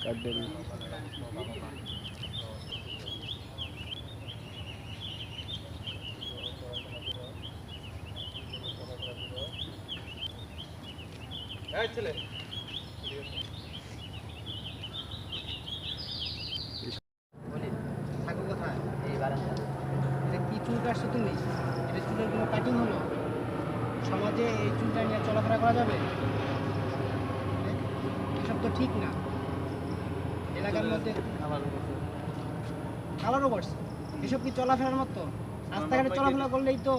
কাট দেন। এই ছেলে বলি থাকো কোথায়? এই বারান্দা। এটা কি চুল কাটছো তুমি? এটা চুলের কোনো কাটিং হলো? সমাজে এই চুলটা নিয়ে চলাফেরা করা যাবে? এসব তো ঠিক না। এলাকার মধ্যে কালারও করছে। এসব কি চলাফেরার মতো? রাস্তাঘাটে চলাফেরা করলেই তো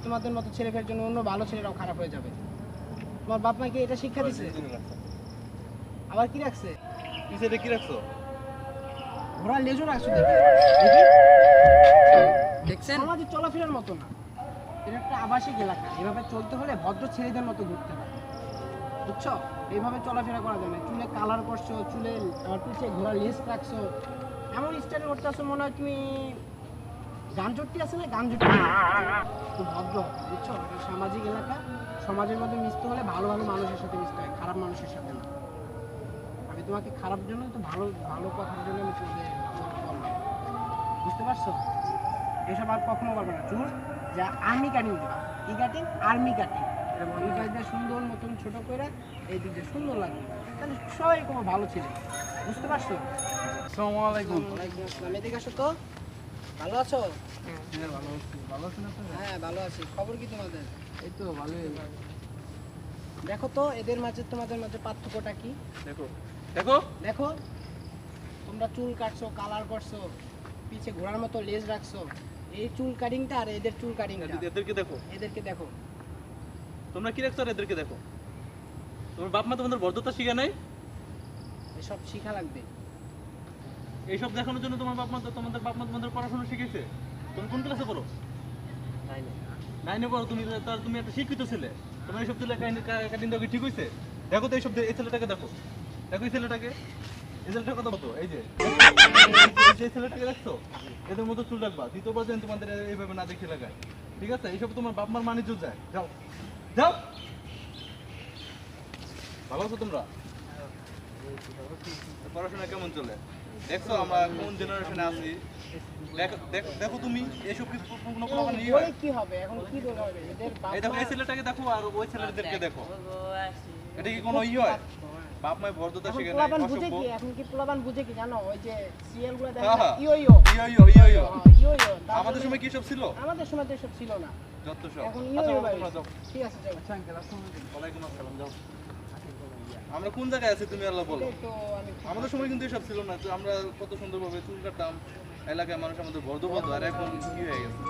তোমাদের মতো ছেলেদের জন্য অন্য ভালো ছেলেরাও খারাপ হয়ে যাবে। তোমার বাপ মাকে এটা শিক্ষা দিছে? আবার কি রাখছে? পিছনে কি রাখছো? ঘোড়ার লেজও রাখছো দেখছেন? সমাজে চলাফেরার মতো না। এটা একটা আবাসিক এলাকা। এভাবে চলতে হলে ভদ্র ছেলেদের মতো ঘুরতে হয়, বুঝছো? এইভাবে চলাফেরা করা যায় না। চুলে কালার করছো, চুলে পিছে ঘোড়ার লেজ রাখছো, এমন স্টাইল করতে আসো মনে হয় তুমি গান চড়তে আছে না, গান চড়তে খুব ভদ্র হবে, বুঝছো? এটা সামাজিক এলাকা। সমাজের মধ্যে মিশতে হলে ভালো ভালো মানুষের সাথে মিশতে হয়, খারাপ মানুষের সাথে না। আমি তোমাকে খারাপ জন্য তো ভালো ভালো কথার জন্য আমি তোমাকে বললাম, বুঝতে পারছো? এসব আর কখনো করবে না। চুল যা আর্মি কাটিং দিবা, ই কাটিং আর্মি কাটিং, এই কাজটা সুন্দর মতন ছোট করে এই দিকটা সুন্দর লাগবে, তাহলে সবাই কোনো ভালো ছিল, বুঝতে পারছো? আসসালামু আলাইকুম। ওয়ালাইকুম আসসালাম। এদিকে আসো তো। ভালো আছো? হ্যাঁ ভালো আছি। ভালো আছেন আপনারা? হ্যাঁ ভালো আছি। খবর কি তোমাদের? এই তো ভালোই। দেখো তো এদের মাঝে তোমাদের মাঝে পার্থক্যটা কি? দেখো দেখো দেখো, তোমরা চুল কাটছো, কালার করছো, পিছে ঘোড়ার মতো লেজ রাখছো, এই চুল কাটিংটা আর এদের চুল কাটিংটা, এদেরকে দেখো। এদেরকে দেখো। তোমরা কি রাখছো আর এদেরকে দেখো। তোমার বাপ মা তোমাদের ভদ্রতা শিখে নাই? এসব শিখা লাগবে। এইসব দেখানোর জন্য তোমাদের বাপ মা তোমাদের পড়াশোনা শিখেছে? তুমি কোন ক্লাসে পড়ো? নাইনে পড়ো। তুমি একটা শিক্ষিত ছেলে। তোমার এইসব ছেলে কাটিং দেওয়া কি ঠিক হয়েছে? দেখো তো এইসব এই ছেলেটাকে দেখো। দেখো এই ছেলেটাকে। এই ছেলেটার কথা বলতো এই যে এই ছেলেটাকে দেখছো? এদের মতো চুল রাখবা। দ্বিতীয়বার যেন তোমাদের এইভাবে না দেখে লাগায়, ঠিক আছে? এইসব তোমার বাপ মার মানিজ্য যায়। যাও যাও। ভালো আছো তোমরা? পড়াশোনা কেমন চলে? দেখছো আমরা কোন জেনারেশনে আছি? দেখো তুমি এইসব কি কোনো প্রমাণ নেই? বলে কি হবে এখন? কি বলে হবে? এদের বাপ এই দেখো মা এই ছেলেটাকে দেখো আর ওই ছেলেদেরকে দেখো। এটা কি কোনো হয়? বাপ মায়ের ভদ্রতা এখন শিখে নাই, পোলাপান বুঝে অসভ্য। কি? এখন কি পোলাপান বুঝে কি জানো? ওই যে সিরিয়াল গুলো দেখে হ্যাঁ, না, হ্যাঁ। ইয়ো ইয়ো ইয়ো। ইয়ো ইয়ো, আমাদের সময় কি সব ছিল? আমাদের সময় তো এসব ছিল না। যত সব। এখন ইয়ো আচ্ছা ইয়ো তোমরা বাইরে। যাও। ঠিক আছে চলো। ওয়ালাইকুম আসসালাম। যাও। আমরা কোন জায়গায় আছি তুমি আল্লাহ বলো। এটাই তো আমি আমাদের সময় কিন্তু এসব ছিল না। তো আমরা কত সুন্দরভাবে চুল কাটতাম, এলাকায় মানুষ আমাদের বর্ধ আর এখন কি হয়ে গেছে?